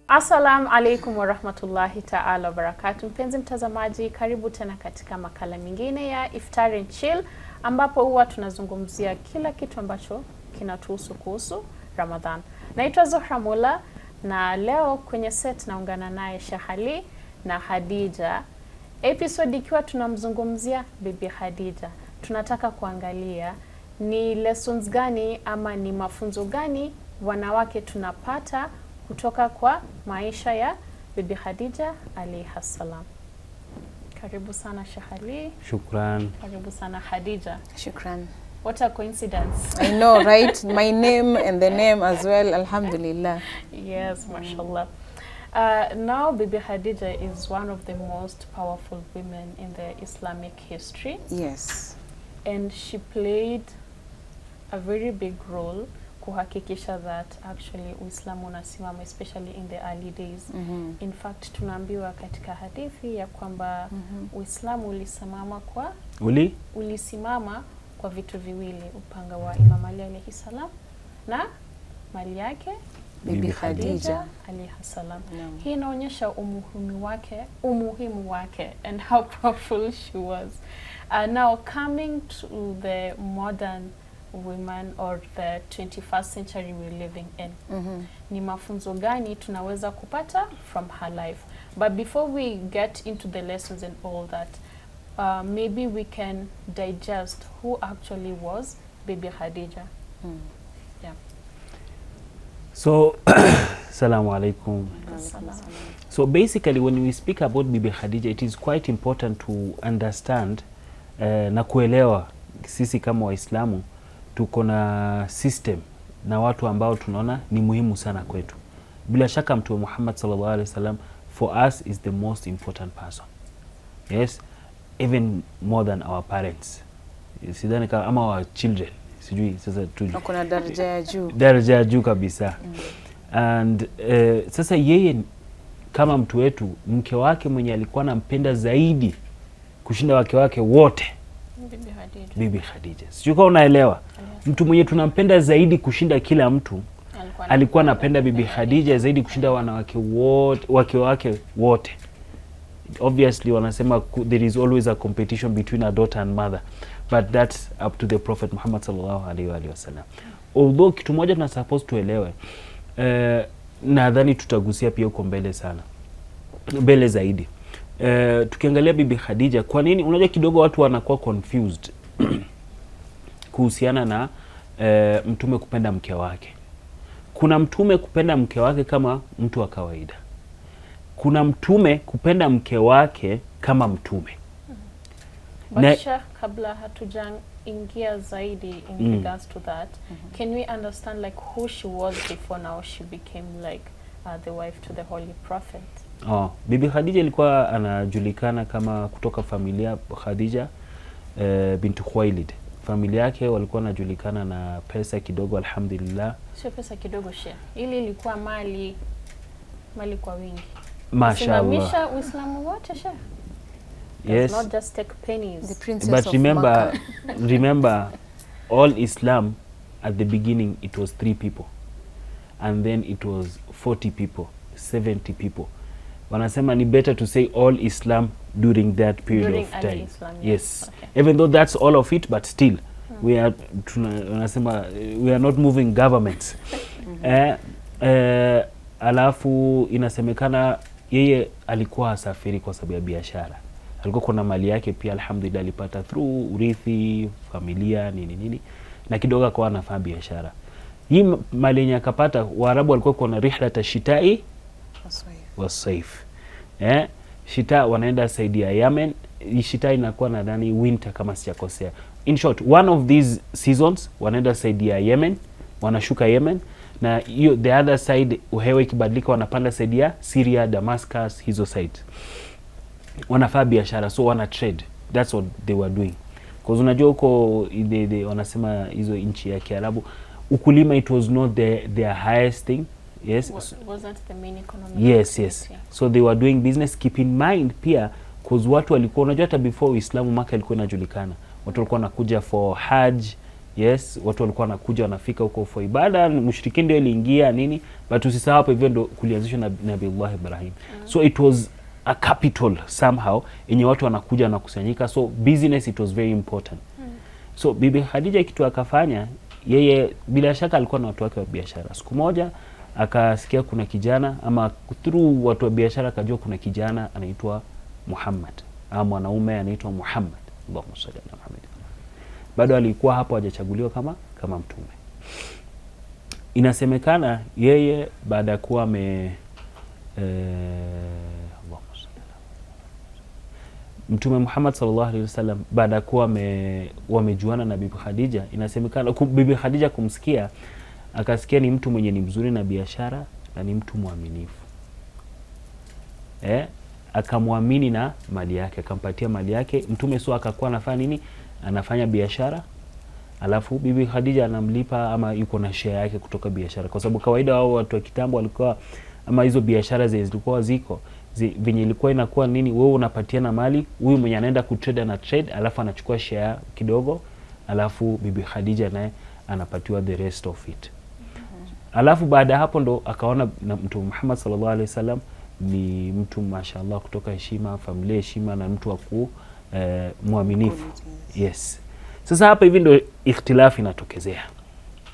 Assalamu alaikum wa rahmatullahi ta'ala wa barakatuh. Mpenzi mtazamaji, karibu tena katika makala mingine ya Iftar and Chill, ambapo huwa tunazungumzia kila kitu ambacho kinatuhusu kuhusu Ramadhan. Naitwa Zuhra Mola na leo kwenye set naungana naye Shahali na Khadija. Episode ikiwa tunamzungumzia Bibi Khadija. Tunataka kuangalia ni lessons gani ama ni mafunzo gani wanawake tunapata kutoka kwa maisha ya Bibi Khadija alayha salam. Karibu sana Shahali. Shukran. Karibu sana Khadija. Shukran. What a coincidence. I know, right? My name and the name as well, alhamdulillah. Yes, mashallah. Now Bibi Khadija is one of the most powerful women in the Islamic history. Yes. And she played a very big role kuhakikisha that actually Uislamu unasimama, especially in the early days. In fact, tunaambiwa katika hadithi ya kwamba Uislamu ulisimama kwa ulisimama kwa vitu viwili, upanga wa Imam Ali alayhi salam na mali yake Bibi Khadija alayha salam. Hii inaonyesha umuhimu wake and how powerful she was. Now coming to the modern women or the 21st century we're living in. Ni mafunzo gani tunaweza kupata from her life? But before we get into the lessons and all that, maybe we can digest who actually was Bibi Khadija. Yeah. So, Assalamu alaikum. So basically when we speak about Bibi Khadija, it is quite important to understand na kuelewa sisi kama Waislamu tuko na system na watu ambao tunaona ni muhimu sana kwetu. Bila shaka Mtume Muhammad sallallahu alaihi wasallam for us is the most important person. Yes, even more than our parents. Sidhani kama ama our children. Sijui sasa tujue. Kuna daraja ya juu. Daraja ya juu kabisa. And sasa yeye kama mtu wetu, mke wake mwenye alikuwa anampenda zaidi kushinda wake wote, Bibi Khadija. Sijui kama unaelewa. Mtu mwenye tunampenda zaidi kushinda kila mtu alikuwa anapenda Bibi Khadija zaidi kushinda wake wote. Obviously wanasema there is always a competition between a daughter and mother, but that's up to the Prophet Muhammad sallallahu alaihi wasallam. Although kitu moja tuna supposed tuelewe, nadhani tutagusia pia uko mbele zaidi. Tukiangalia Bibi Khadija, kwa nini unajua kidogo watu wanakuwa confused kuhusiana na mtume kupenda mke wake. Kuna mtume kupenda mke wake kama mtu wa kawaida. Kuna mtume kupenda mke wake kama mtume. Basha, kabla hatujaingia zaidi in regards to that, can we understand like who she was before now she became like the wife to the Holy Prophet? Bibi Khadija ilikuwa anajulikana kama kutoka familia Khadija binti Khuwailid. Familia yake walikuwa wanajulikana na pesa kidogo, alhamdulillah. Sio pesa kidogo shehe. Ili ilikuwa mali kwa wingi. Mashallah. Uislamu wote shehe. Yes. Not just take pennies. The princess But of remember all Islam at the beginning it was 3 people. And then it was 40 people, 70 people. Wanasema ni better to say all Islam during that period of time. Islam, yes. Okay. Even though that's all of it, but still we are not moving governments. Alafu inasemekana yeye alikuwa asafiri kwa sababu ya biashara. Alikuwa kuna mali yake pia alhamdulillah alipata through urithi, familia, nini. Na kidogo akawa anafanya biashara. Hii mali yenye akapata, Waarabu walikuwa kuna rihlata shitai wasaif. Shita wanaenda saidi ya Yemen. Shita inakuwa nadhani winter kama sijakosea. In short, one of these seasons wanaenda saidi ya Yemen, wanashuka Yemen, na the other side uhewa ikibadilika wanapanda saidi ya Syria, Damascus, hizo sides. Wanafanya biashara, so wana trade. That's what they were doing. Because unajua huko wanasema hizo nchi ya Kiarabu, ukulima it was not their highest thing. Yes. Wasn't the main economic Yes. activity. So they were doing business. Keep in mind pia, because watu walikuwa unajua hata before Uislamu Maka ilikuwa inajulikana. Watu walikuwa wanakuja for Hajj, Yes, watu walikuwa wanakuja wanafika huko for ibada, mushrikini ndio iliingia nini, but usisahau hapo hivyo ndo kulianzishwa na Nabiullah Ibrahim. So it was a capital somehow yenye watu wanakuja na kusanyika, so business it was very important. So Bibi Khadija kitu akafanya, yeye bila shaka alikuwa na watu wake wa biashara. Siku moja akasikia kuna kijana, ama through watu wa biashara akajua kuna kijana anaitwa Muhammad, ama mwanaume anaitwa Muhammad. Allahumma salli ala Muhammad. Bado alikuwa hapo hajachaguliwa kama mtume. Inasemekana yeye baada ya kuwa Mtume Muhammad sallallahu alaihi wasallam baada ya kuwa wamejuana na Bibi Khadija, inasemekana Bibi Khadija kumsikia, akasikia ni mtu mwenye ni mzuri na biashara na ni mtu mwaminifu. Akamwamini na mali yake, akampatia mali yake. Mtume sio akakuwa anafanya nini? Anafanya biashara. Alafu Bibi Khadija anamlipa, ama yuko na share yake kutoka biashara, kwa sababu kawaida wao watu wa kitambo walikuwa, ama hizo biashara zilikuwa ziko venye ilikuwa inakuwa nini, wewe unapatiana mali, huyu mwenye anaenda kutrade na trade, alafu anachukua share kidogo, alafu Bibi Khadija naye anapatiwa the rest of it. Alafu baada hapo ndo akaona na Mtume Muhammad sallallahu alaihi wasallam ni mtu mashallah kutoka heshima, familia heshima, na mtu wa muaminifu. Yes. Sasa hapa hivi ndo ikhtilafu inatokezea.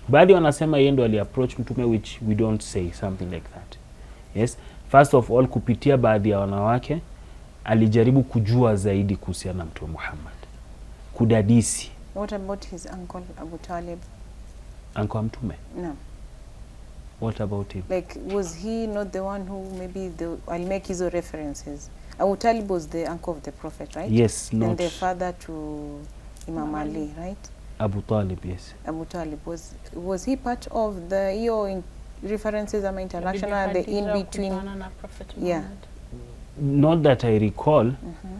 Baadhi wanasema yeye ndo aliapproach mtume, which we don't say something like that. Yes. First of all, kupitia baadhi ya wanawake alijaribu kujua zaidi kuhusiana na Mtume Muhammad, kudadisi. What about his uncle Abu Talib? Uncle wa Mtume? No. What about him? Like, was he not the one who maybe I'll make his references. Abu Talib was the uncle of the Prophet, right? Yes, not. And the father to Imam Ali, right? Abu Talib, yes. Abu Talib was he part of the in references ama international and the in between? Yeah. Not that I recall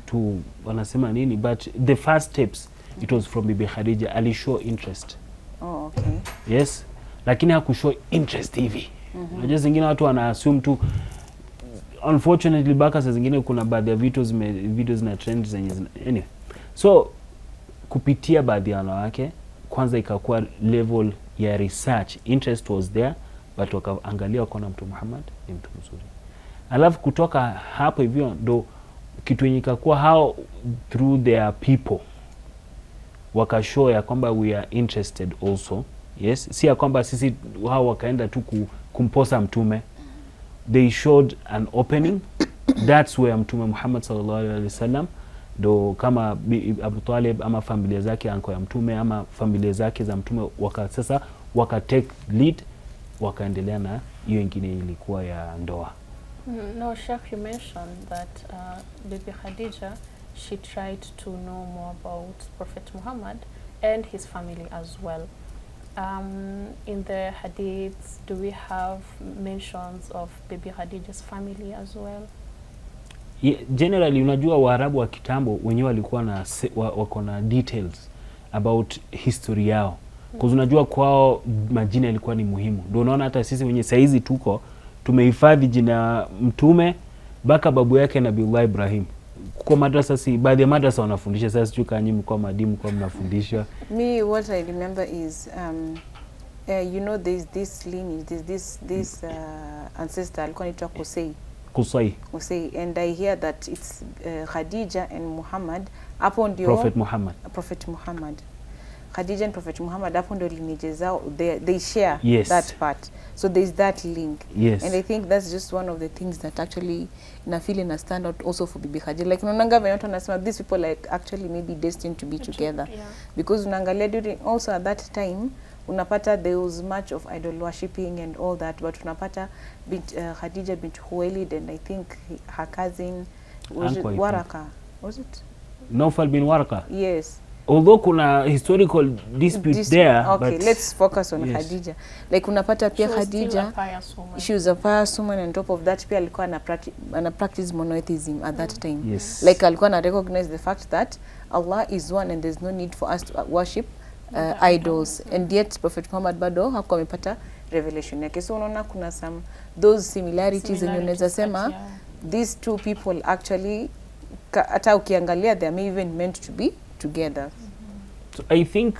to wanasema nini, but the first steps it was from Bibi Khadija. Ali show interest. Oh, okay. Yes. Lakini hakushow interest hivi. Unajua zingine watu wana assume tu, unfortunately baka saa zingine kuna baadhi ya videos na trends zenye anyway. So kupitia baadhi ya wanawake kwanza ikakuwa level ya research, interest was there, but wakaangalia wakaona Mtume Muhammad ni mtu mzuri. Alafu kutoka hapo hivyo ndo kitu yenye ikakuwa how through their people wakashow ya kwamba we are interested also. Yes, si ya kwamba sisi hao wakaenda tu kumposa mtume. They showed an opening. That's where Mtume Muhammad sallallahu alaihi wasallam ndo kama Abu Talib ama familia zake anko ya mtume ama familia zake za mtume waka take lead, wakaendelea na hiyo ingine ilikuwa ya ndoa. No, Sheikh, you mentioned that Bibi Khadija, she tried to know more about Prophet Muhammad and his family as well. In the hadiths, do we have mentions of Bibi Khadija's family as well? Yeah, generally unajua Waarabu wa kitambo wenyewe walikuwa na wako na details about history yao. Because unajua kwao majina yalikuwa ni muhimu. Ndio unaona hata sisi wenye saizi tumehifadhi jina mtume baka babu yake Nabiullah Ibrahim. Kwa madrasa baadhi ya madrasa wanafundisha, sasa sijui kama kwa madimu kwa mnafundisha. Me, what I remember is you know there's this lineage, there's this ancestor alikuwa anaitwa Qusay, and I hear that it's Khadija and Muhammad hapo ndio Prophet Muhammad. Khadija and Prophet Muhammad hapo ndio lineage zao, they share that part, so there's that link. And I think that's just one of the things that actually na feel na stand out also for Bibi Khadija. Like unaanga watu wanasema these people like actually maybe destined to be together, because unaangalia during also at that time unapata there was much of idol worshipping and all that, but unapata Khadija bint Khuwailid and I think her cousin was it Waraka, was it Nawfal bin Waraka? Yes. Although kuna historical dispute there, okay, but let's focus on Khadija. Like unapata pia Khadija, she was a pious woman, and on top of that pia alikuwa ana practice monotheism at that time. Yes. Like alikuwa na recognize the fact that Allah is one and there's no need for us to worship idols, and yet Prophet Muhammad bado hakuwa amepata revelation yake. So unaona kuna some those similarities and unaweza sema these two people actually hata ukiangalia they are even meant to be together. So I think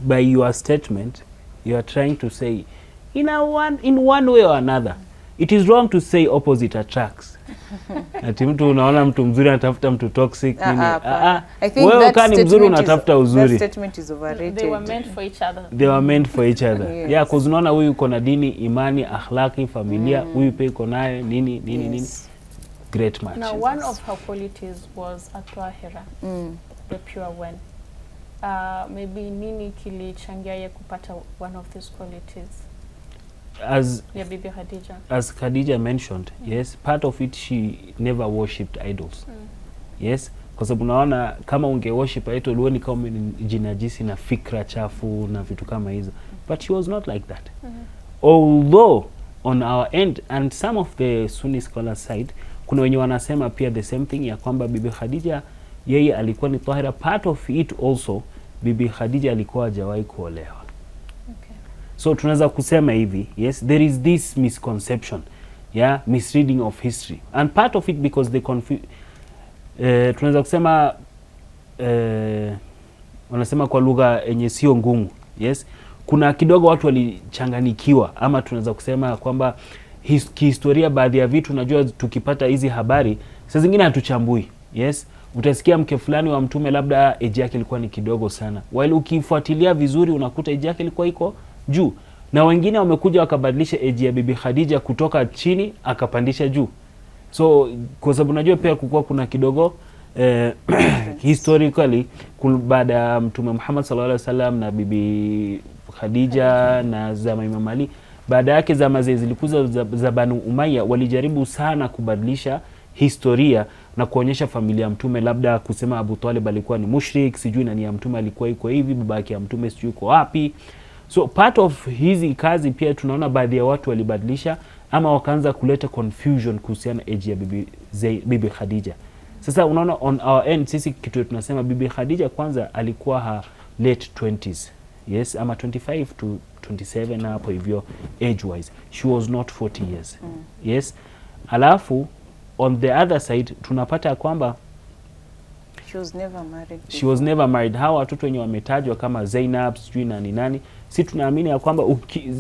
by your statement you are trying to say in one way or another it is wrong to say opposite attracts. Ati mtu unaona mtu mzuri anatafuta mtu toxic nini. I think wewe kani mzuri unatafuta uzuri. That statement is overrated. They were meant for each other. They were meant for each other. Yes. Yeah, cause unaona huyu uko na dini, imani, akhlaki, familia, huyu pia uko naye nini. Great match. Now one of her qualities was at-tahira, the pure one. Maybe nini kilichangia ye kupata one of these qualities? As Bibi Khadija. As Khadija mentioned, yes, part of it she never worshipped idols. Yes, kwa sababu unaona kama unge worship idol uone kama jinajisi na fikra chafu na vitu kama hizo. But she was not like that. Although on our end and some of the Sunni scholars side kuna wenye wanasema pia the same thing ya kwamba Bibi Khadija yeye alikuwa ni tahira. Part of it also Bibi Khadija alikuwa hajawahi kuolewa. So tunaweza kusema hivi, yes, there is this misconception, yeah, misreading of history. And part of it because they tunaweza kusema wanasema kwa lugha yenye sio ngumu, yes. Kuna kidogo watu walichanganikiwa ama tunaweza kusema kwamba kihistoria baadhi ya vitu unajua tukipata hizi habari saa zingine hatuchambui, yes. Utasikia mke fulani wa mtume labda age yake ilikuwa ni kidogo sana. While ukifuatilia vizuri unakuta age yake ilikuwa iko juu. Na wengine wamekuja wakabadilisha age ya Bibi Khadija kutoka chini akapandisha juu. So kwa sababu unajua pia kukua kuna kidogo historically baada ya Mtume Muhammad sallallahu alaihi wasallam na Bibi Khadija na zama Imam Ali, baada yake zama zilikuza za Banu Umayya walijaribu sana kubadilisha historia na kuonyesha familia ya mtume, labda kusema Abu Talib alikuwa ni mushrik, sijui nani ya mtume alikuwa iko hivi, baba yake ya mtume sijui iko wapi. So part of hizi kazi pia tunaona baadhi ya watu walibadilisha ama wakaanza kuleta confusion kuhusiana age ya Bibi Khadija. Sasa unaona on our end sisi kitu tunasema Bibi Khadija kwanza alikuwa ha late 20s. Yes, ama 25 to 27 hapo hivyo age wise. She was not 40 years. Yes. Alafu on the other side tunapata kwamba she was never married. She was never married. Hawa watoto wenye wametajwa kama Zainab sijui nani, si tunaamini ya kwamba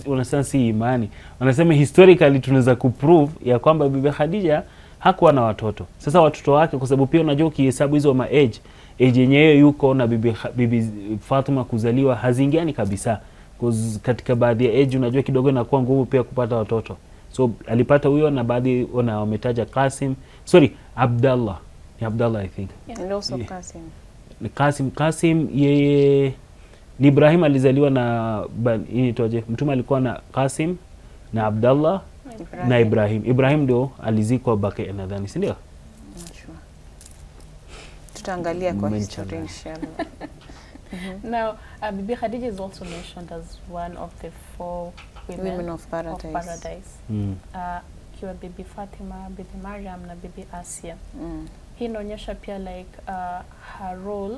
unasema si imani. Wanasema historically tunaweza kuprove ya kwamba Bibi Khadija hakuwa na watoto. Sasa watoto wake kwa sababu pia unajua ukihesabu hizo age yenyewe yuko na Bibi Fatima kuzaliwa hazingiani kabisa. Katika baadhi ya age unajua kidogo inakuwa ngumu pia kupata watoto. So alipata huyo na baadhi wana wametaja Abdullah. Ni Abdullah I think. Yeah. And also Qasim yeye ni Ibrahim alizaliwa na mtume alikuwa na Qasim na Abdullah na Ibrahim. Ibrahim ndio alizikwa Baqi nadhani, si ndio? Sure. Tutaangalia kwa historia inshallah. Now, Bibi Khadija is also mentioned as one of the 4 women of paradise. Kiwa Bibi Fatima, Bibi Maryam na Bibi Asia. Hii inaonyesha pia like her role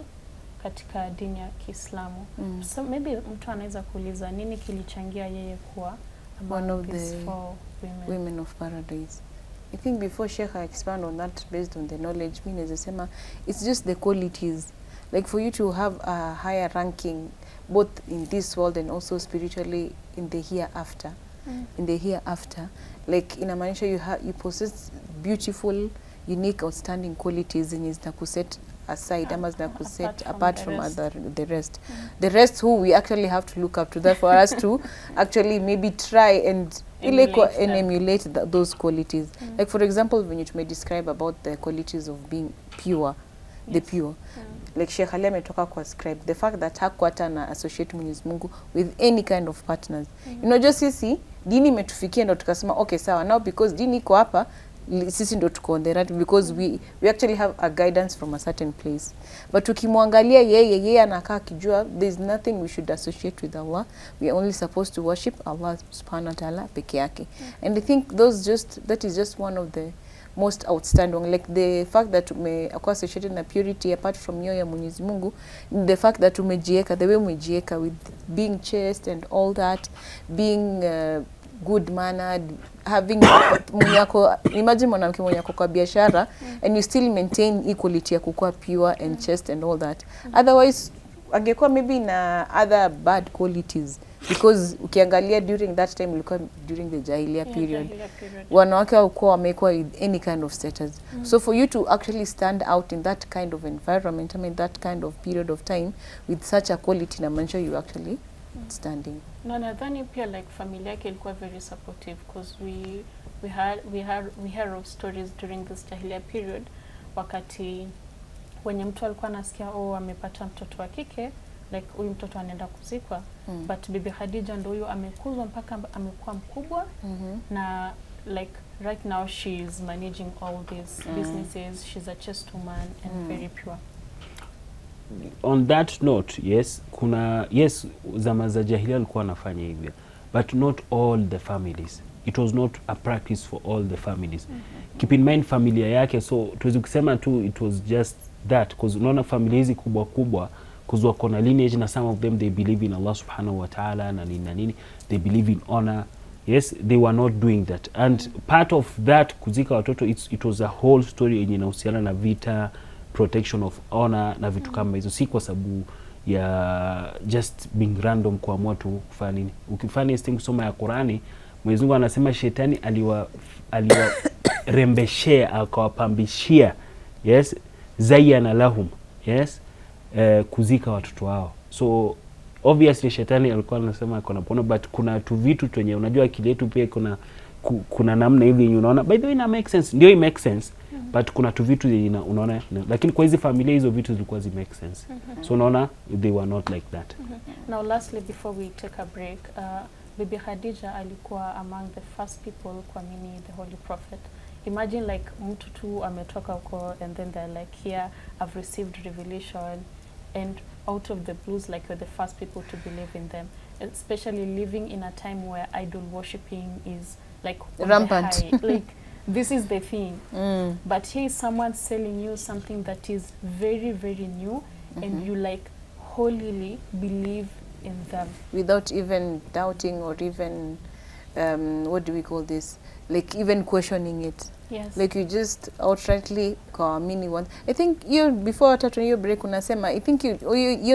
katika dini ya Kiislamu. So maybe mtu anaweza kuuliza nini kilichangia yeye kuwa one of the 4 women of paradise. I think before Sheikh I expand on that based on the knowledge, it's just the qualities. Like for you to have a higher ranking both in this world and also spiritually in the hereafter. In the hereafter, like inamaanisha you possess beautiful, unique, outstanding qualities in zinakuset aside ama zinakuset apart from the rest. The rest who we actually have to look up to that for us to actually maybe try and emulate those qualities. Like for example, when you may describe about the qualities of being pure, the pure. Like Sheikh Ali ametoka kwa scribe the fact that hakuata na associate Mwenyezi Mungu with any kind of partners. Just sisi dini imetufikia ndo tukasema okay sawa, now because dini iko hapa sisi ndo tuko on the right because we actually have a guidance from a certain place. But ukimwangalia yeye anakaa kijua there's nothing we should associate with Allah. We are only supposed to worship Allah subhanahu wa ta'ala peke yake. And I think that is just one of the most outstanding, like the fact that umekuwa associated na purity apart from hiyo ya Mwenyezi Mungu, the fact that umejieka the way umejieka with being chaste and all that, being good mannered, having imagine mwanamke mwenye yako kwa biashara and you still maintain equality ya kukua pure and chaste and all that. Otherwise angekuwa maybe na other bad qualities, because ukiangalia during that time ilikuwa during the Jahiliya period, wanawake walikuwa wamekuwa with any kind of status. So for you to actually stand out in that kind of environment, I mean that kind of period of time with such a quality, na mansho you actually standing. Na nadhani pia like familia yake ilikuwa very supportive, because we heard of stories during this Jahiliya period, wakati wenye mtu alikuwa anasikia amepata mtoto wa kike, like huyu mtoto anaenda kuzikwa, but Bibi Khadija ndo huyo amekuzwa mpaka amekuwa mkubwa, na like right now she is managing all these businesses. She's a chaste woman and very pure. On that note, yes, zama za Jahiliya alikuwa anafanya hivyo, but not all the families. It was not a practice for all the families. Keep in mind familia yake, so tuwezi kusema tu it was just that, because unaona familia hizi kubwa kubwa, because wako na lineage, na some of them they believe in Allah subhanahu wa ta'ala na nini, they believe in honor. Yes, they were not doing that, and part of that kuzika watoto, it was a whole story yenye inahusiana na vita, protection of honor na vitu kama hizo, si kwa sababu ya just being random kuamua tu kufanya nini. Ukifanya hizi kusoma ya Qurani, Mwenyezi Mungu anasema shetani aliwarembeshea akawapambishia, yes, zayyana lahum, yes, kuzika watoto wao. So obviously shetani alikuwa anasema kuna pono, but kuna tu vitu twenye unajua akili yetu pia kuna namna hivi unaona, by the way, na make sense, ndio it make sense, but kuna tu vitu unaona, lakini kwa hizi familia hizo vitu zilikuwa zi make sense. So unaona they were not like that. Now lastly, before we take a break, Bibi Khadija alikuwa among the first people kuamini the Holy Prophet. Imagine like mtu tu ametoka huko and then they're like, here I've received revelation, and out of the blues, like you're the first people to believe in them, especially living in a time where idol worshipping is like rampant. Like this is the thing. But here is someone selling you something that is very, very new, and you like wholly believe in them without even doubting or even what do we call this, like even questioning it. Yes. Like you just outrightly kaamini one. I think you before tatu hiyo break unasema, I think you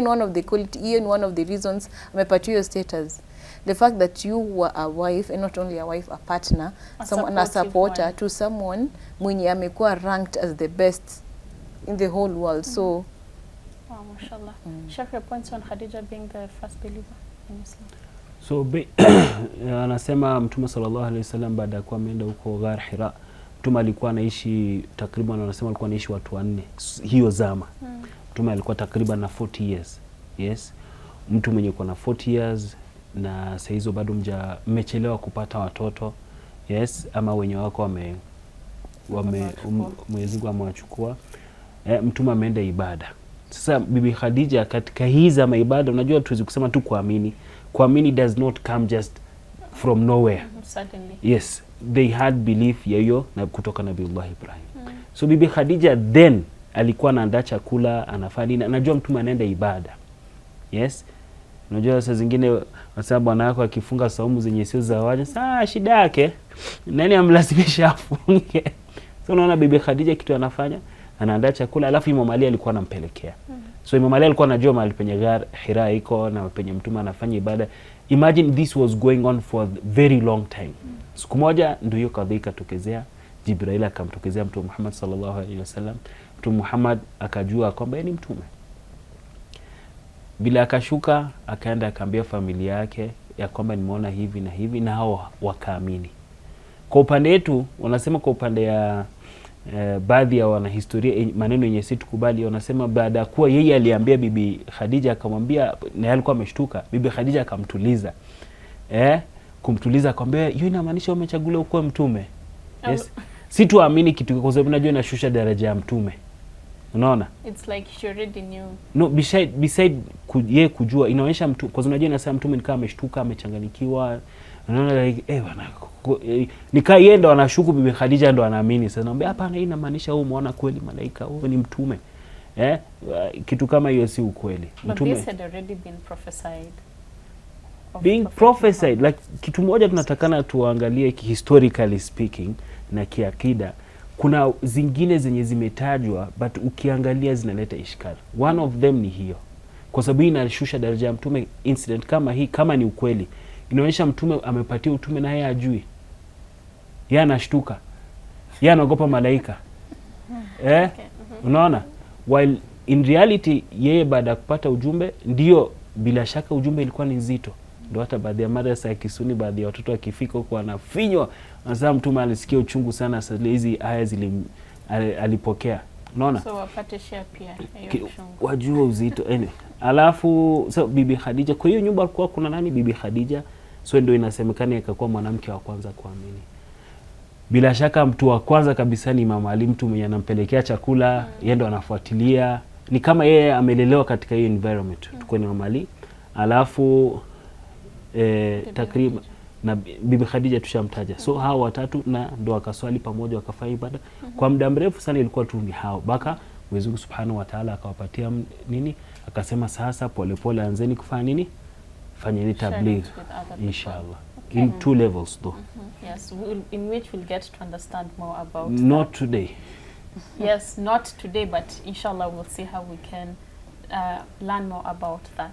one of the quality, one of the reasons amepatia your status, the fact that you were a wife, and not only a wife, a partner, someone, a supporter to someone mwenye amekuwa ranked as the best in the whole world. So wow, mashallah. Share your points on Khadija being the first believer in Islam. So anasema Mtume sallallahu alaihi wasallam baada ya kuwa ameenda huko Ghar Hira, Mtume alikuwa anaishi takriban, anasema alikuwa anaishi watu 4 hiyo zama. Mtume alikuwa takriban na 40 years. Yes. Mtu mwenye kwa na 40 years na saa hizo bado mmechelewa kupata watoto. Yes, ama wenye wako Mwenyezi Mungu amewachukua. Mtume ameenda ibada. Sasa Bibi Khadija katika hii zama ibada, unajua tuwezi kusema tu kuamini. Kuamini does not come just from nowhere. Certainly. Yes, they had belief yayo na kutoka Nabiullah Ibrahim. So Bibi Khadija then alikuwa anaandaa chakula, anafanya, anajua Mtume anaenda ibada. Yes. Unajua saa zingine wasema bwana yako akifunga saumu zenye sio za waja, shida yake nani amlazimisha afunge. So unaona Bibi Khadija kitu anafanya, anaandaa chakula, alafu Imam Ali alikuwa anampelekea. So Imam Ali alikuwa anajua mahali penye Ghar Hira iko na penye Mtume anafanya ibada. Imagine this was going on for a very long time. Siku moja ndio hiyo kadhia ikatokezea, Jibril akamtokezea Mtume Muhammad sallallahu alaihi wasallam. Mtume Muhammad akajua kwamba yeye ni mtume. Bila akashuka akaenda akaambia familia yake ya kwamba nimeona hivi na hivi, na hao wakaamini. Kwa upande wetu wanasema, kwa upande ya baadhi ya wanahistoria maneno yenye si tukubali, wanasema baada kuwa yeye aliambia Bibi Khadija akamwambia, na alikuwa ameshtuka, Bibi Khadija akamtuliza. Kumtuliza akamwambia hiyo inamaanisha umechaguliwa kuwa mtume. Yes. Si tuamini kitu kwa sababu unajua inashusha daraja ya mtume. Unaona? It's like she already knew. No, beside yeye kujua inaonyesha mtu, kwa sababu unajua inasema mtume nikaa ameshtuka, amechanganyikiwa. Unaona like bwana nikaa yeye ndo anashuku, Bibi Khadija ndo anaamini. Sasa naomba hapana, hii inamaanisha wewe umeona kweli malaika, wewe ni mtume. Kitu kama hiyo si ukweli. Mtume this had already been prophesied. Being prophesied, like kitu moja tunatakana tuangalie historically speaking na kiakida. Kuna zingine zenye zimetajwa but ukiangalia zinaleta ishkali. One of them ni hiyo. kwa sababu hii inashusha daraja ya mtume. Incident kama hii kama ni ukweli inaonyesha mtume amepatia utume na yeye ajui, yeye anashtuka, yeye anaogopa malaika. Unaona, while in reality yeye baada ya kupata ujumbe, ndio bila shaka ujumbe ilikuwa ni nzito. Ndio hata baadhi ya madrasa ya Kisuni, baadhi ya watoto wakifika huko wanafinywa, anasema mtume alisikia uchungu sana, sasa hizi aya alipokea. Unaona, so wapate share pia hiyo uchungu, wajua uzito. Alafu so Bibi Khadija, kwa hiyo nyumba alikuwa kuna nani? Bibi Khadija. So ndio inasemekana akakuwa mwanamke wa kwanza kuamini. Bila shaka mtu wa kwanza kabisa ni Mama Ali, mtu mwenye anampelekea chakula, yeye ndo anafuatilia. Ni kama yeye amelelewa katika hiyo environment. Tuko ni Mama Ali. Alafu takriban na Bibi Khadija tushamtaja. So hao watatu na ndo wakaswali pamoja, wakafanya ibada. Kwa muda mrefu sana ilikuwa tu ni hao. Baka Mwenyezi Mungu Subhanahu wa Ta'ala akawapatia nini? Akasema sasa polepole anzeni kufanya nini? Fanyeni tabligh inshallah. Okay. In 2 levels though. Yes, in which we'll get to understand more about not that. Today. Yes, not today, but inshallah we'll see how we can learn more about that.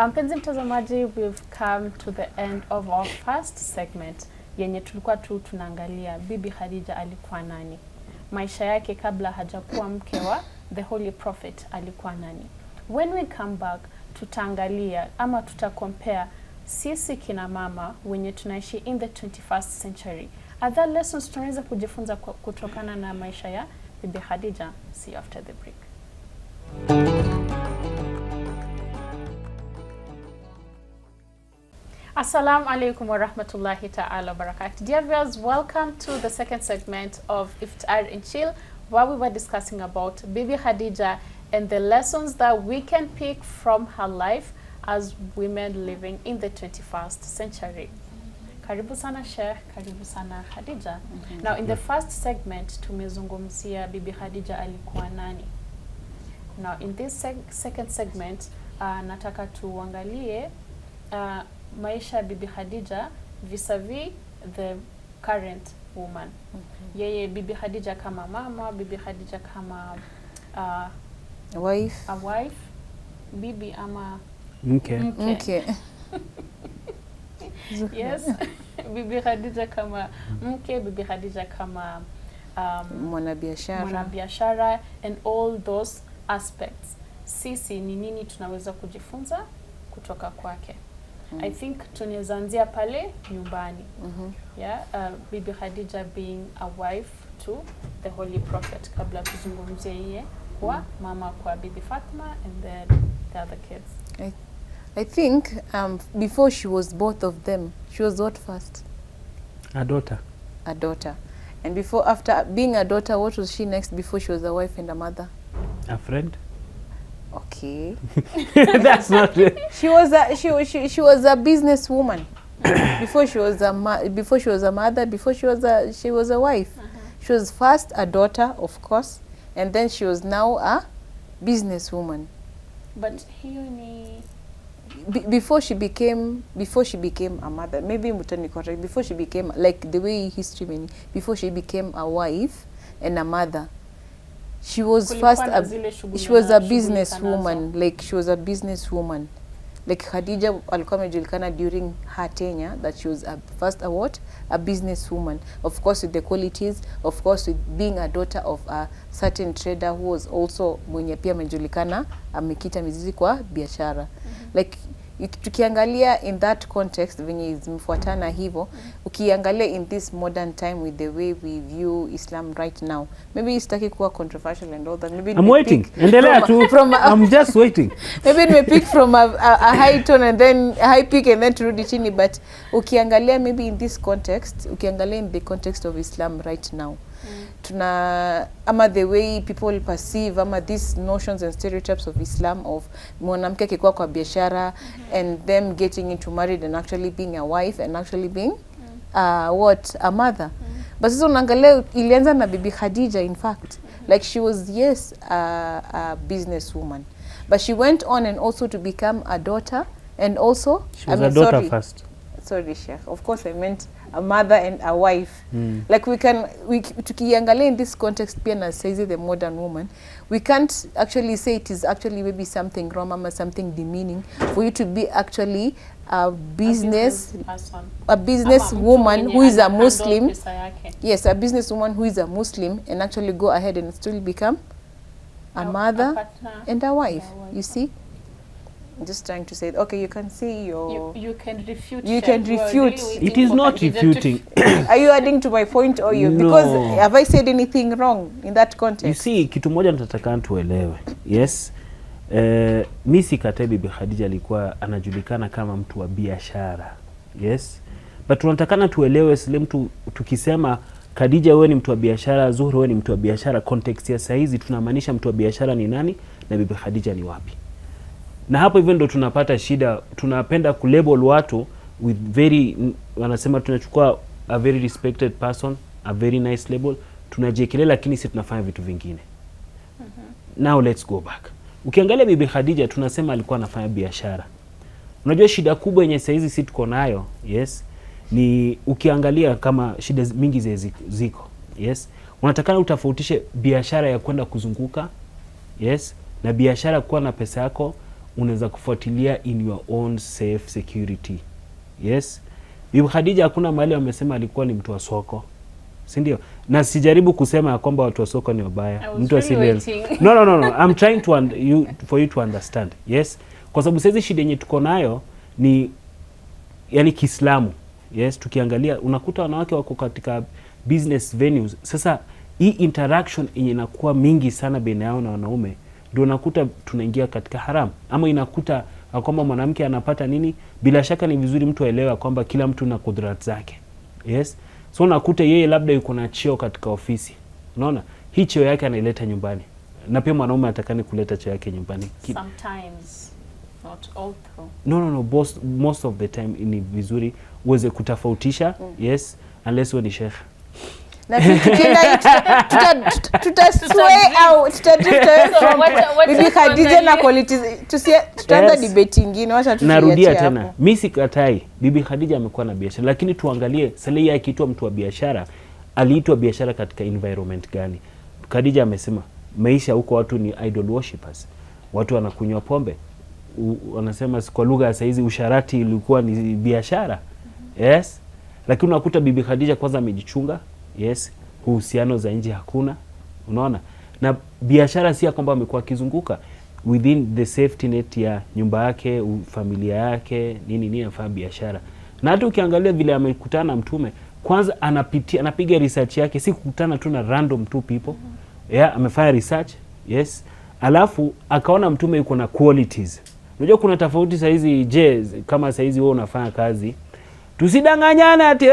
Mpenzi mtazamaji, we've come to the end of our first segment yenye tulikuwa tu tunaangalia Bibi Khadija alikuwa nani, maisha yake kabla hajakuwa mke wa the Holy Prophet alikuwa nani. When we come back, tutaangalia ama tutacompare sisi kina mama wenye tunaishi in the 21st century. Other lessons tunaweza kujifunza kutokana na maisha ya Bibi Khadija. See you after the break. Assalamu alaikum wa rahmatullahi ta'ala wa barakatuh. Dear viewers, welcome to the second segment of Iftar and Chill, where we were discussing about Bibi Khadija and the lessons that we can pick from her life as women living in the 21st century. Karibu sana Sheikh, karibu sana Khadija. Now in the first segment tumezungumzia Bibi Khadija alikuwa nani. Now in this second segment nataka tuangalie maisha ya Bibi Khadija vis-a-vis the current woman. Yeye Bibi Khadija kama mama, Bibi Khadija kama wife. A wife, bibi ama mke. Yes. Bibi Khadija kama mke, Bibi Khadija kama mwanabiashara and all those aspects. Sisi ni nini tunaweza kujifunza kutoka kwake? I think tunaweza pale nyumbani. Yeah, Bibi Khadija being a wife to the Holy Prophet, kabla tuzungumzie yeye kwa mama kwa Bibi Fatima and then the other kids. I think before she was both of them, she was what first? A daughter. A daughter. And before, after being a daughter, what was she next before she was a wife and a mother? A friend. Okay. That's not it. She was a businesswoman. Before she was a mother, before she was a wife. She was first a daughter, of course, and then she was now a businesswoman. But hiyo ni before she became a mother, maybe mutani correct, before she became, like the way history mean, before she became a wife and a mother, she was first she was a businesswoman. Like she was a businesswoman. Like Khadija alikuwa amejulikana during her tenure that she was first a businesswoman, of course with the qualities, of course with being a daughter of a certain trader who was also mwenye pia amejulikana amekita mizizi kwa biashara. Like tukiangalia in that context venye zimfuatana hivyo, ukiangalia in this modern time with the way we view Islam right now, maybe sitaki kuwa controversial and all that, maybe I'm waiting. Endelea tu. I'm just waiting. Maybe we pick from a high tone and then a high peak and then turudi chini, but ukiangalia maybe in this context, ukiangalia in the context of Islam right now, tuna ama the way people perceive ama these notions and stereotypes of Islam of mwanamke akikuwa kwa biashara and them getting into married and actually being a wife and actually being a mother. But sasa unaangalia ilianza na Bibi Khadija, in fact, like she was a businesswoman, but she went on and also to become a daughter, and also she was a daughter first. sorry Sheikh, of course I meant a mother and a wife. Like tukiangalia in this context pia na saizi the modern woman, we can't actually say it is actually maybe something wrong or something demeaning for you to be actually a business woman who is a Muslim. Yes, a business woman who is a Muslim and actually go ahead and still become a mother and a wife. You see? I'm just trying to say, okay, you can see you can refute. You can refute. It is not refuting. Are you adding to my point or you? No. Because have I said anything wrong in that context? You see, kitu moja nitataka tuelewe. Yes. Mi sikatai Bibi Khadija alikuwa anajulikana kama mtu wa biashara. Yes. But tunatakana tuelewe sile mtu tukisema Khadija wewe ni mtu wa biashara, Zuhra wewe ni mtu wa biashara, context ya saizi tunamaanisha mtu wa biashara ni nani na Bibi Khadija ni wapi? Na hapo hivyo ndo tunapata shida. Tunapenda kulabel watu with very, wanasema tunachukua a very respected person, a very nice label, tunajiekelea lakini sisi tunafanya vitu vingine. Now let's go back. Ukiangalia Bibi Khadija tunasema alikuwa anafanya biashara. Unajua shida kubwa yenye saizi sisi tuko nayo, yes, ni ukiangalia kama shida mingi ziko, yes, unatakana utafautishe biashara ya kwenda kuzunguka, yes, na biashara kuwa na pesa yako unaweza kufuatilia in your own safe security. Yes. Bibi Khadija hakuna mahali wamesema alikuwa ni mtu wa soko. Si ndio? Na sijaribu kusema ya kwamba watu wa soko ni wabaya. Mtu asielewe. No. I'm trying to for you to understand. Yes. Kwa sababu sasa shida yenye tuko nayo ni yani Kiislamu. Yes, tukiangalia unakuta wanawake wako katika business venues. Sasa hii interaction yenye inakuwa mingi sana baina yao na wanaume ndio unakuta tunaingia katika haramu. Ama inakuta kwamba mwanamke anapata nini? Bila shaka ni vizuri mtu aelewe kwamba kila mtu na kudrat zake. Yes. So unakuta yeye labda yuko na cheo katika ofisi. Unaona? Hii cheo yake anaileta nyumbani. Na pia mwanaume atakani kuleta cheo yake nyumbani. Sometimes, not all through. No. Most of the time ni vizuri uweze kutofautisha. Yes. Unless wewe ni sheikh. Na tukienda tutasway out, tutadrift Bibi Khadija na qualities. Tutaanza debate nyingine, wacha tufikie hapo. Narudia tena. Mimi sikatai Bibi Khadija amekuwa na biashara, lakini tuangalie Saleh yake akiitwa mtu wa biashara, aliitwa biashara katika environment gani? Khadija amesema maisha huko watu ni idol worshippers. Watu wanakunywa pombe. Wanasema kwa lugha ya saizi usharati ilikuwa ni biashara. Yes. Lakini unakuta Bibi Khadija kwanza amejichunga. Yes, uhusiano za nje hakuna. Unaona? Na biashara si kwamba amekuwa akizunguka within the safety net ya nyumba yake, familia yake, nini anafanya biashara. Na hata ukiangalia vile amekutana na Mtume, kwanza anapiga research yake, si kukutana tu na random two people. Yeah, amefanya research. Yes. Alafu akaona Mtume yuko na qualities. Unajua kuna tofauti saizi kama saizi wewe unafanya kazi. Tusidanganyana ati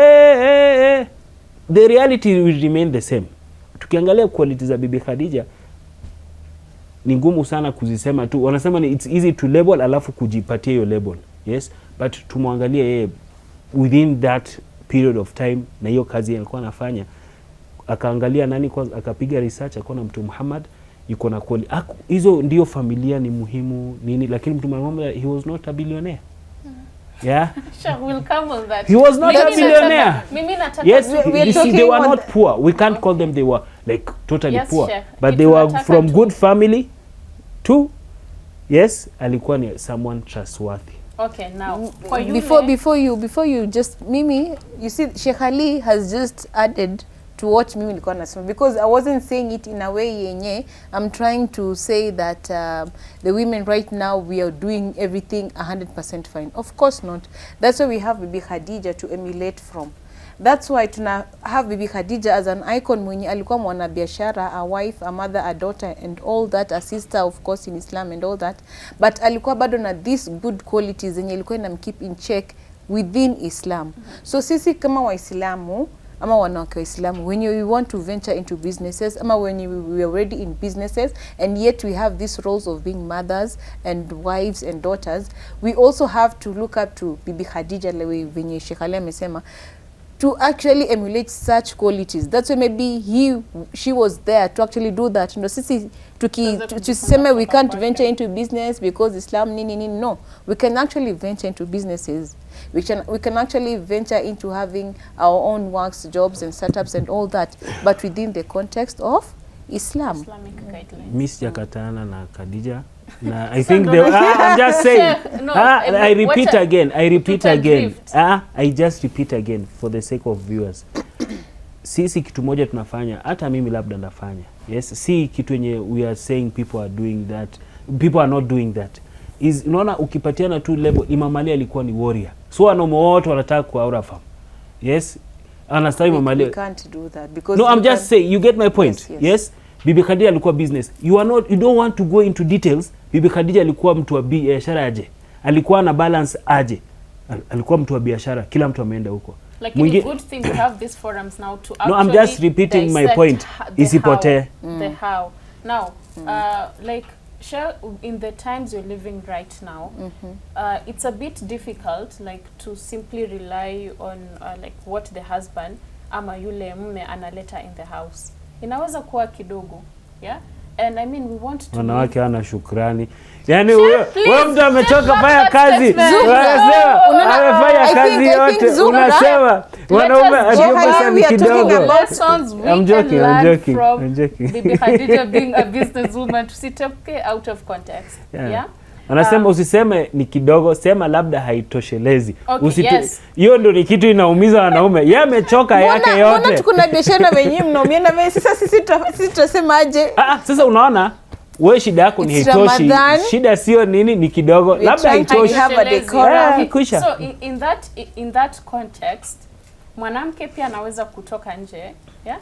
the reality will remain the same. Tukiangalia qualities za Bibi Khadija ni ngumu sana kuzisema tu. Wanasema ni it's easy to label alafu kujipatia hiyo label. Yes, but tumwangalie yeye within that period of time na hiyo kazi alikuwa anafanya. Akaangalia nani kwanza, akapiga research, akaona Mtume Muhammad yuko na kweli. Hizo ndio familia ni muhimu nini, lakini Mtume Muhammad he was not a billionaire. Yeah. Sure, we'll come on that. He was not a billionaire. Yes, you see, they were not poor. We can't call them they were like totally poor. Chef. But they were from good family too. Yes, alikuwa ni someone trustworthy. Okay, now for you before you just Mimi, you see Sheikh Ali has just added to what mimi nilikuwa nasema, because I wasn't saying it in a way yenye I'm trying to say that the women right now we are doing everything 100% fine. Of course not. That's why we have Bibi Khadija to emulate from. That's why tuna have Bibi Khadija as an icon mwenye alikuwa mwanabiashara, a wife, a mother, a daughter and all that, a sister of course in Islam and all that, but alikuwa bado na these good qualities zenye ilikuwa inamkeep in check within Islam. So sisi kama Waislamu ama wanawake Waislamu, when we want to venture into businesses, ama when we are already in businesses and yet we have these roles of being mothers and wives and daughters, we also have to look up to Bibi Khadija lewe venye Sheikh Ali amesema. to actually emulate such qualities. That's why maybe she was there to actually do that. You know, sisi tuseme we can't venture into business because Islam nini. No, we can actually venture into businesses. We can actually venture into having our own works, jobs and startups and all that, but within the context of Islam. Islamic guidelines. Miss Jakatana na Khadija. Na, I think I'm just saying. No, I repeat again. I just repeat again for the sake of viewers. Sisi kitu moja tunafanya, hata mimi labda ndafanya. Yes, si kitu yenye we are saying people are doing that. People are not doing that. Unaona ukipatiana tu level, Imam Ali alikuwa ni warrior. So wanaume wote wanataka kuwa Arafam. Yes. Anastahili Imam Ali. We can't do that because no, I'm just saying, you get my point. Yes. Bibi Khadija alikuwa business. You don't want to go into details. Bibi Khadija alikuwa mtu wa biashara aje. Alikuwa na balance aje. Alikuwa mtu wa biashara. Kila mtu ameenda huko. Like it's a good thing to have these forums now to actually. No, I'm just repeating my point. Isipote. The how. Now, like in the times you're living right now, it's a bit difficult like to simply rely on like what the husband ama yule mume analeta in the house. Inaweza kuwa kidogo, yeah? And I mean we want to wanawake ana shukrani. Yani wewe mtu ametoka fanya kazi, unasema amefanya kazi yote, unasema wanaume akiomba ni kidogo. I'm joking. Bibi Khadija being a businesswoman, tusitoke out of context. Yeah? Anasema usiseme ni kidogo, sema labda haitoshelezi. Hiyo ndio ni kitu inaumiza wanaume. Yeye amechoka yake yote. Mbona tuko na biashara wenyewe mnaumia na wewe sasa sisi tutasemaje? Sasa unaona wewe shida yako ni haitoshi. Shida sio nini ni kidogo. Labda haitoshi. So in that context mwanamke pia anaweza kutoka nje, yeah?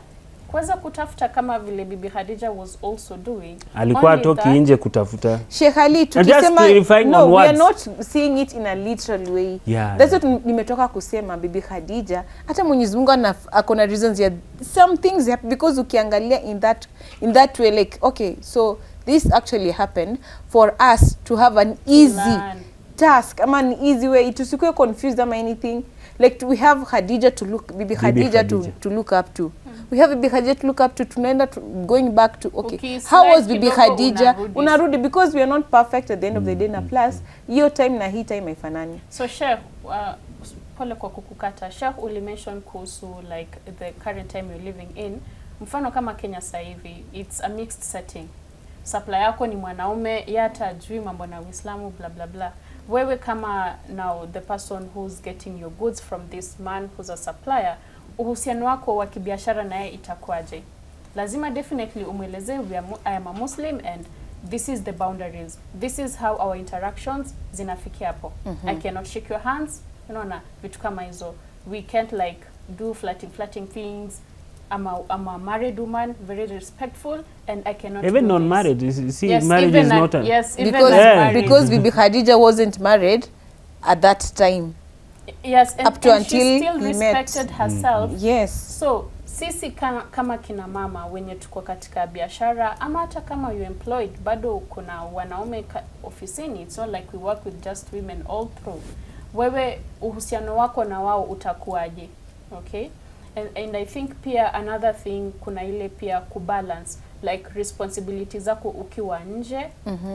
Kuweza kutafuta kama vile Bibi Khadija was also doing. Alikuwa atoki nje kutafuta. Sheikh Ali tukisema no, we are not seeing it in a literal way. Yeah. That's what nimetoka kusema. Bibi Khadija hata Mwenyezi Mungu akona reasons ya some things because ukiangalia in that way like okay, so this actually happened for us to have an easy task, an easy way tusikue confused ama anything. Like we have Khadija to look, Bibi Khadija to look up to. We have Bibi Khadija to look up to. Tunaenda going back to okay how was Bibi Khadija unarudi because we are not perfect at the end of the day na plus hiyo time na hii time haifanani. So Sheikh, pole kwa kukukata. Sheikh uli mention kuhusu like the current time you're living in. Mfano kama Kenya sasa hivi it's a mixed setting. Supply yako ni mwanaume, yata ajui mambo na Uislamu blah blah blah. Wewe kama now the person who's getting your goods from this man who's a supplier, uhusiano wako wa kibiashara naye itakuwaje? Lazima definitely umweleze I am a Muslim and this is the boundaries. This is how our interactions zinafikia hapo. I cannot shake your hands. Unaona vitu kama hizo. We can't like do flirting things. I'm a married woman, very respectful, and I cannot even non-married. See, yes, marriage is not a... Yes, because Bibi Khadija wasn't married at that time. Yes, and, up to and until she still respected herself. Yes. So, sisi kama kina mama wenye tuko katika biashara, ama hata kama you employed, bado kuna wanaume ofisini. It's not like we work with just women all through. Wewe uhusiano wako na wao utakuwaje? Okay? And I think pia another thing kuna ile pia kubalance like responsibilities zako ukiwa nje,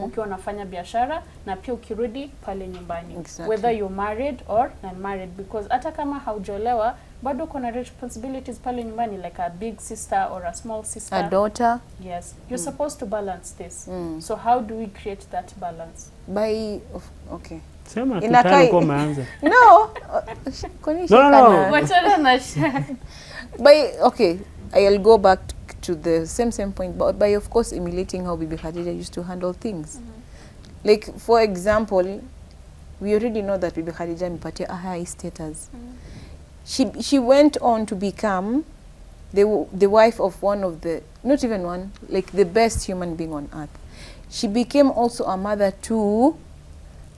ukiwa unafanya biashara na pia ukirudi pale nyumbani. Exactly. Whether you're married or non-married, because hata kama haujolewa bado kuna responsibilities pale nyumbani like a big sister or a small sister, a daughter. Yes, you're supposed to balance this. So how do we create that balance? By okay. Sema tutani kwa maanza. No. No. Wachana na by okay, I'll go back to the same point, but by of course emulating how Bibi Khadija used to handle things. Like for example, we already know that Bibi Khadija impatia a high status. She went on to become the wife of one of the, not even one, like the best human being on earth. She became also a mother to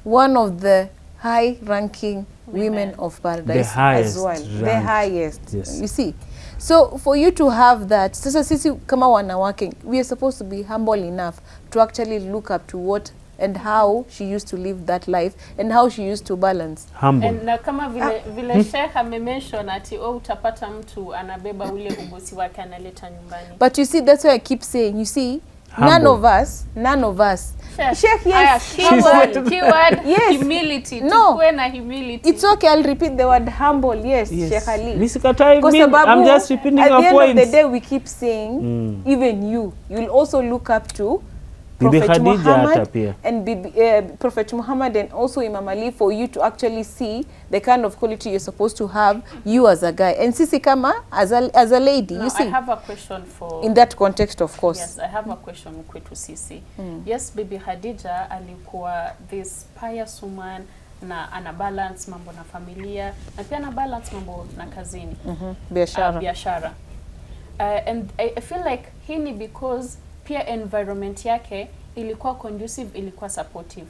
one of the high-ranking women of paradise as well. The highest. Yes. You see? So for you to have that, sasa sisi kama wanawake, we are supposed to be humble enough to actually look up to what and how she used to live that life and how she used to balance. Humble. And na kama vile Sheikh amention ati utapata mtu anabeba ule ubosi wake analeta nyumbani. But you see, that's why I keep saying, you see, humble. none of us. Sheikh, yes. Keyword, yes. Humility. No. Tukue na humility. It's okay, I'll repeat the word humble. Yes, Sheikh Ali. I'm just repeating a point. At the end of the day, we keep saying, even you'll also look up to Prophet Muhammad and Prophet Muhammad and also Imam Ali for you to actually see the kind of quality you're supposed to have, you as a guy. And Sisi Kama, as a lady, you see. I have a question for... In that context, of course. Yes, I have a question kwetu Sisi. Yes, Bibi Khadija alikuwa this pious woman na ana balance mambo na familia na pia ana balance mambo na kazini. Biashara. And I feel like hii ni because pia environment yake ilikuwa conducive, ilikuwa supportive.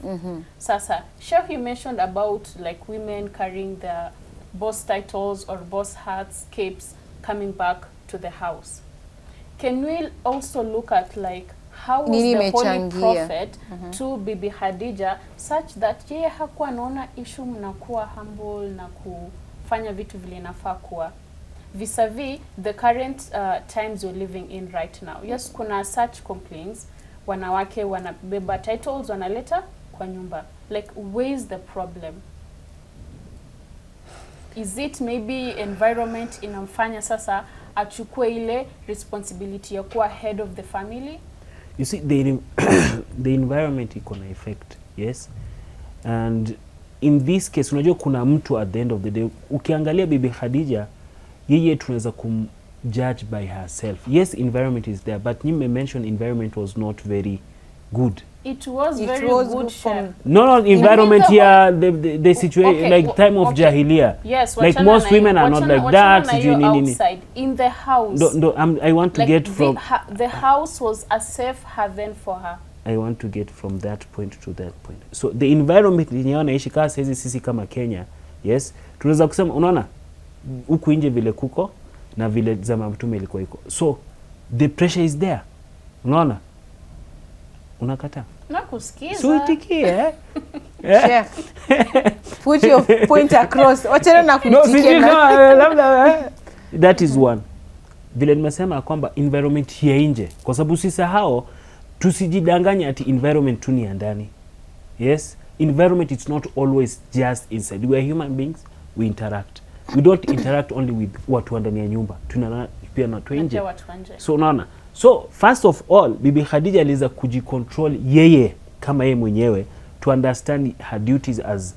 Sasa, Sheikh, you mentioned about like women carrying their boss titles or boss hats, capes, coming back to the house. Can we also look at like how was the Holy Prophet to Bibi Khadija such that yeye hakuwa anaona issue mnakuwa humble na kufanya vitu vile inafaa kuwa vis-a-vis the current times we're living in right now. Yes, kuna such complaints, wanawake wanabeba titles wanaleta kwa nyumba. Like, where is the problem? Is it maybe environment inamfanya sasa achukue ile responsibility ya kuwa head of the family? You see, the environment iko na effect, yes? And in this case, unajua kuna mtu at the end of the day, ukiangalia Bibi Khadija, yeye tunaweza judge by herself. Yes, environment is there, but you may mention environment was not very good. It was very good from... No, environment here, the situation, okay, like time of Jahiliyyah. Yes, like most women are not like that. Outside, in the house. I want to like get from... The house was a safe haven for her. I want to get from that point to that point. So the environment yenyewe naishi kaa sisi kama Kenya, yes, tunaweza kusema, unaona, huku nje vile kuko, na vile zama mtume ilikuwa iko. So, the pressure is there. Unaona? Unakata? Nakusikiza. Suitikie, Chef, put your point across. Wachana na kuitikia. No, that is one. Vile nimesema kwamba environment ya nje. Kwa sababu sisi hao, tusijidanganya ati environment tu ni ya ndani. Yes? Environment is not always just inside. We are human beings, we interact. We don't interact only with watu ndani ya nyumba. Tunana pia na watu nje. So unaona. So first of all, Bibi Khadija aliweza kujicontrol yeye kama yeye mwenyewe to understand her duties as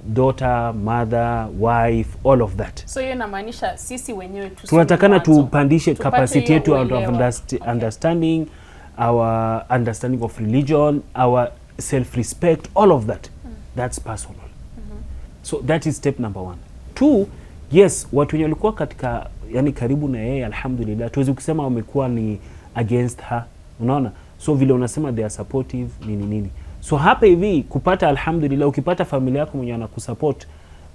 daughter, mother, wife, all of that. So hiyo inamaanisha sisi wenyewe tunatakana tupandishe capacity yetu of understanding, our understanding of religion, our self-respect, all of that. That's personal. So that is step number 1. 2, yes, watu wenye walikuwa katika yani karibu na yeye, alhamdulillah, tuwezi kusema wamekuwa ni against her, unaona? So vile unasema they are supportive, nini. So hapa hivi kupata, alhamdulillah, ukipata familia yako mwenye anakusupport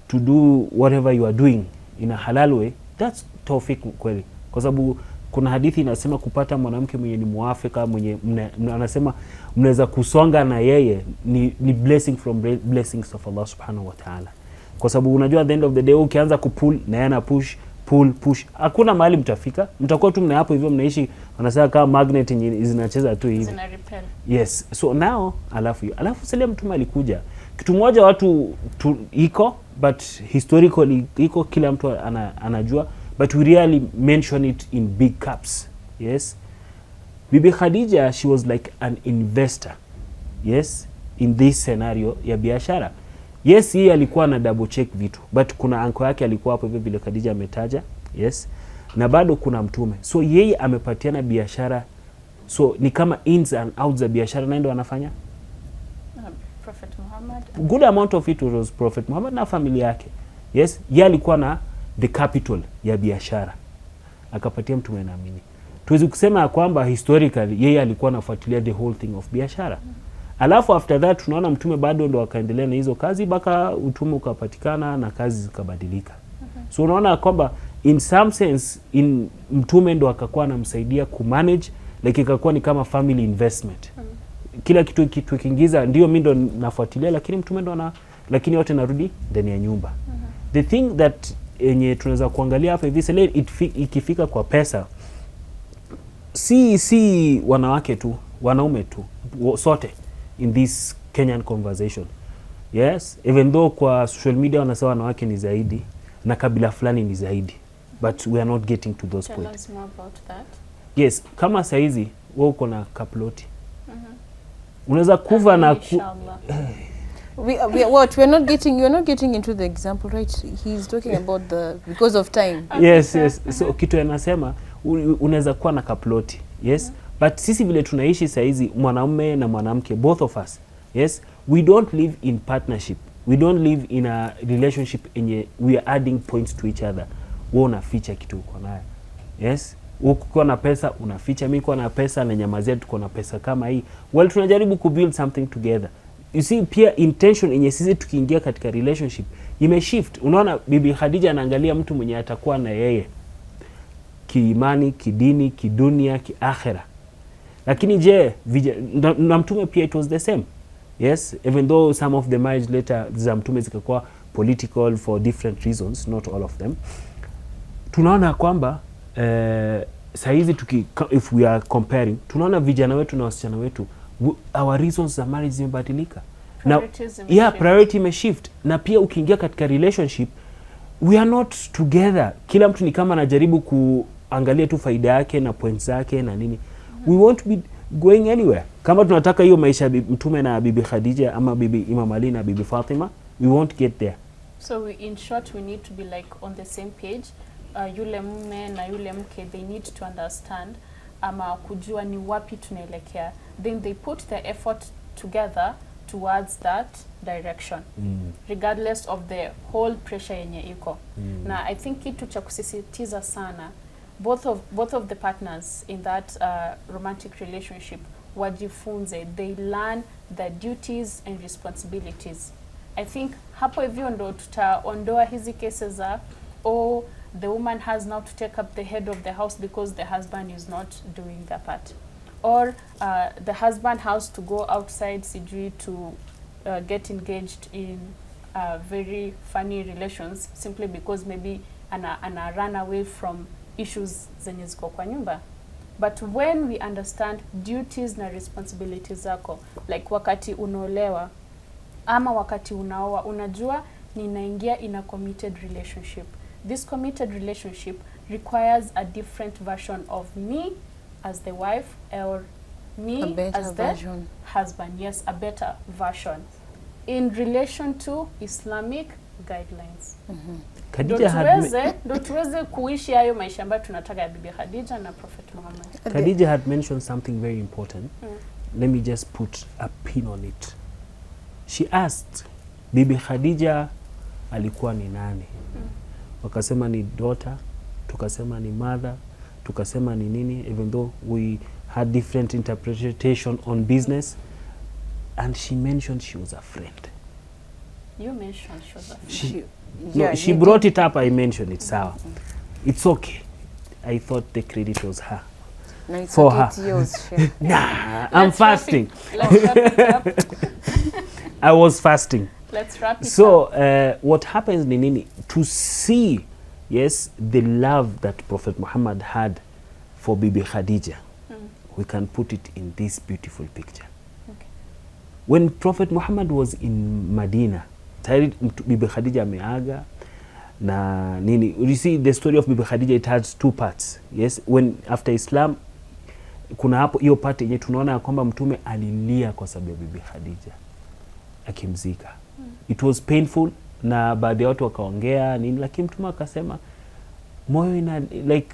to do whatever you are doing in a halal way, that's tawfik kweli. Kwa sababu kuna hadithi inasema kupata mwanamke mwenye ni muafika, mwenye anasema mnaweza kusonga na yeye ni blessing from blessings of Allah subhanahu wa ta'ala. Kwa sababu unajua at the end of the day ukianza kupull na yana push, hakuna mahali mtafika. Mtakuwa tu mna hapo hivyo mnaishi, wanasema kama magnet zinacheza tu hivi. Zina repel. Yes. So now alafu Salim Mtume alikuja. Kitu moja watu iko, but historically iko kila mtu anajua, but we really mention it in big caps. Yes. Bibi Khadija, she was like an investor. Yes, in this scenario ya biashara. Yes, yeye alikuwa na double check vitu, but kuna anko yake alikuwa hapo vile Khadija ametaja. Yes. Na bado kuna mtume. So yeye amepatiana biashara. So ni kama ins and outs za biashara na ndio anafanya. Prophet Muhammad. Good amount of it was Prophet Muhammad na familia yake. Yes, yeye alikuwa na the capital ya biashara. Akapatia mtume anaamini. Tuwezi kusema kwamba historically yeye alikuwa anafuatilia the whole thing of biashara. Alafu after that tunaona mtume bado ndo akaendelea na hizo kazi baka utume ukapatikana na kazi zikabadilika. So unaona kwamba in some sense mtume ndo akakuwa anamsaidia kumanage, like ikakuwa ni kama family investment. kila kitu kiingiza ndio mimi ndo nafuatilia, lakini mtume ndo lakini yote narudi ndani ya nyumba. The thing that yenye tunaweza kuangalia hapa hivi ikifika kwa pesa, si wanawake tu, wanaume tu, sote in this Kenyan conversation. Yes, even though kwa social media wanasema wanawake ni zaidi na kabila fulani ni zaidi, but we are not getting to those points. Tell us more about that. Yes, kama saizi wewe uko na kaploti, unaweza kuva na we're not getting into the example, right? He's talking about because of time. Yes. So kitu yanasema unaweza kuwa na kaploti. Yes. But sisi vile tunaishi saizi, mwanamume na mwanamke, both of us, yes, we don't live in partnership. We don't live in a relationship enye we are adding points to each other. Wewe unaficha kitu uko nayo. Yes. Uko na pesa unaficha, mimi niko na pesa na nyamazia tuko na pesa kama hii. Well, tunajaribu ku build something together. You see, pia intention yenye sisi tukiingia katika relationship imeshift. Unaona, Bibi Khadija anaangalia mtu mwenye atakuwa na yeye kiimani, kidini, kidunia, kiakhira. Lakini je, na mtume pia it was the same. Yes, even though some of the marriage later za mtume zikakuwa political for different reasons, not all of them. Tunaona kwamba saizi if we are tunaona vijana wetu na wasichana wetu, our reasons za marriage zimebadilika. Priority imeshift. Na pia ukiingia katika relationship, we are not together. Kila mtu ni kama anajaribu kuangalia tu faida yake na points zake na nini. We won't be going anywhere. Kama tunataka hiyo maisha mtume na Bibi Khadija ama Bibi Imam Ali na Bibi Fatima, we won't get there. So in short, we need to be like on the same page. Yule mume na yule mke, they need to understand ama kujua ni wapi tunaelekea, then they put their effort together towards that direction, regardless of the whole pressure yenye iko. Na I think kitu cha kusisitiza sana, both of the partners in that romantic relationship wajifunze, they learn the duties and responsibilities. I think hapo hivyo ndo tutaondoa hizi cases za the woman has now to take up the head of the house because the husband is not doing their part, or the husband has to go outside sijui to get engaged in very funny relations simply because maybe ana run away from issues zenye ziko kwa nyumba. But when we understand duties na responsibilities zako, like wakati unaolewa ama wakati unaoa, unajua ninaingia in a committed relationship. This committed relationship requires a different version of me as the wife or me as the husband. Yes, a better version in relation to Islamic guidelines. Ndo tuweze kuishi hayo maisha ambayo tunataka ya Bibi Khadija na Prophet Muhammad. Khadija had mentioned something very important. Let me just put a pin on it. She asked, Bibi Khadija alikuwa ni nani? Wakasema ni daughter, tukasema ni mother, tukasema ni nini, even though we had different interpretation on business. And she mentioned she was a friend. You mentioned she was a friend. She brought it up, I mentioned it, sawa. It's okay. I thought the credit was her. No, it's for okay, her. it's yours. Nah, I'm fasting. Let's wrap it up. I was fasting. Let's wrap it so, up. what happens in Nini, to see, yes, the love that Prophet Muhammad had for Bibi Khadija, we can put it in this beautiful picture. Okay. When Prophet Muhammad was in Medina, Bibi Khadija ameaga na nini. You see the story of Bibi Khadija, it has two parts. Yes, when after Islam kuna hapo hiyo part yenye tunaona ya kwamba mtume alilia kwa sababu ya Bibi Khadija akimzika. It was painful na baadhi ya watu wakaongea nini, lakini mtume akasema moyo ina like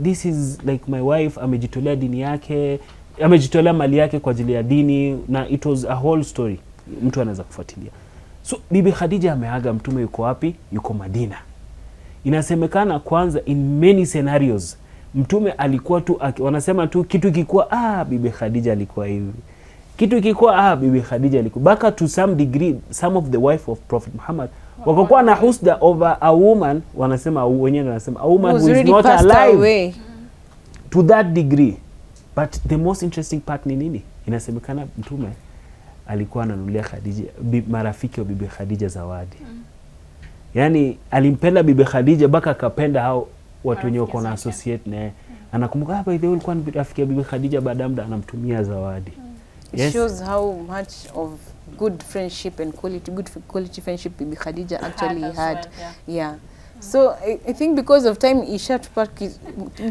this is like my wife, amejitolea dini yake, amejitolea mali yake kwa ajili ya dini, na it was a whole story mtu anaweza kufuatilia. So Bibi Khadija ameaga, mtume yuko wapi? Yuko Madina. Inasemekana kwanza in many scenarios mtume alikuwa tu wanasema tu kitu kikuwa Bibi Khadija alikuwa hivi, kitu kikuwa Bibi Khadija alikuwa baka. To some degree some of the wife of Prophet Muhammad wakakuwa na husda over a woman, wanasema wenyewe wanasema a woman who is not alive to that degree. But the most interesting part ni nini? Inasemekana Mtume alikuwa ananunulia Khadija marafiki wa Bibi Khadija zawadi. Yani alimpenda Bibi Khadija mpaka akapenda hao watu wenye wako na associate naye. Anakumbuka hapa hivi ulikuwa ni rafiki ya Bibi Khadija, baada muda anamtumia zawadi. It shows how much of good friendship and quality friendship Bibi Khadija actually had. Yeah. So I think because of time ishatupa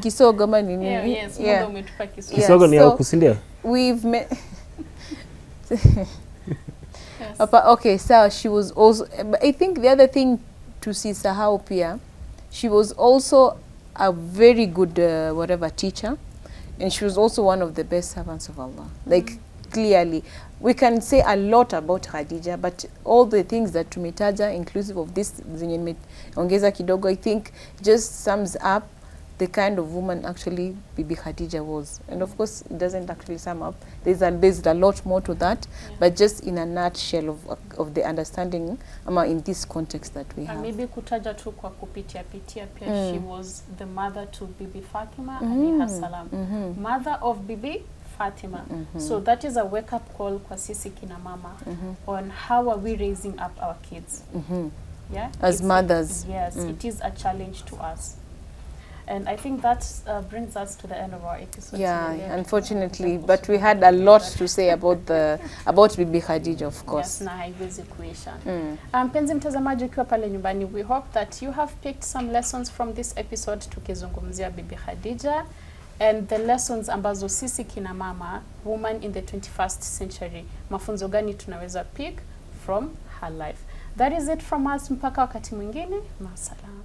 kisogo ama nini. Yes, muda umetupa kisogo. Kisogo ni yao kusindia. We've met okay, so she was also, I think the other thing to see sahau pia, she was also a very good teacher, and she was also one of the best servants of Allah. Like clearly we can say a lot about Khadija, but all the things that tumetaja inclusive of this zenye ongeza kidogo, I think just sums up the kind of woman actually Bibi Khadija was. And of course it doesn't actually sum up, there's a lot more to that, but just in a nutshell of the understanding in this context that we have. Maybe kutaja tu kwa kupitia pia she was the mother to Bibi Fatima alayha salam, mother of Bibi Fatima. So that is a wake up call kwa sisi kina mama on how are we raising up our kids. Yeah, as mothers. Yes, it is a challenge to us. And I think that brings us to the end of our episode. Yeah, unfortunately, but we had a lot to say about Bibi Khadija, of course. Yes, na haiwezi kuisha. Mpenzi mtazamaji ukiwa pale nyumbani, we hope that you have picked some lessons from this episode tukizungumzia Bibi Khadija and the lessons ambazo sisi kina mama, woman in the 21st century, mafunzo gani tunaweza pick from her life. That is it from us, mpaka wakati mwingine, masalam.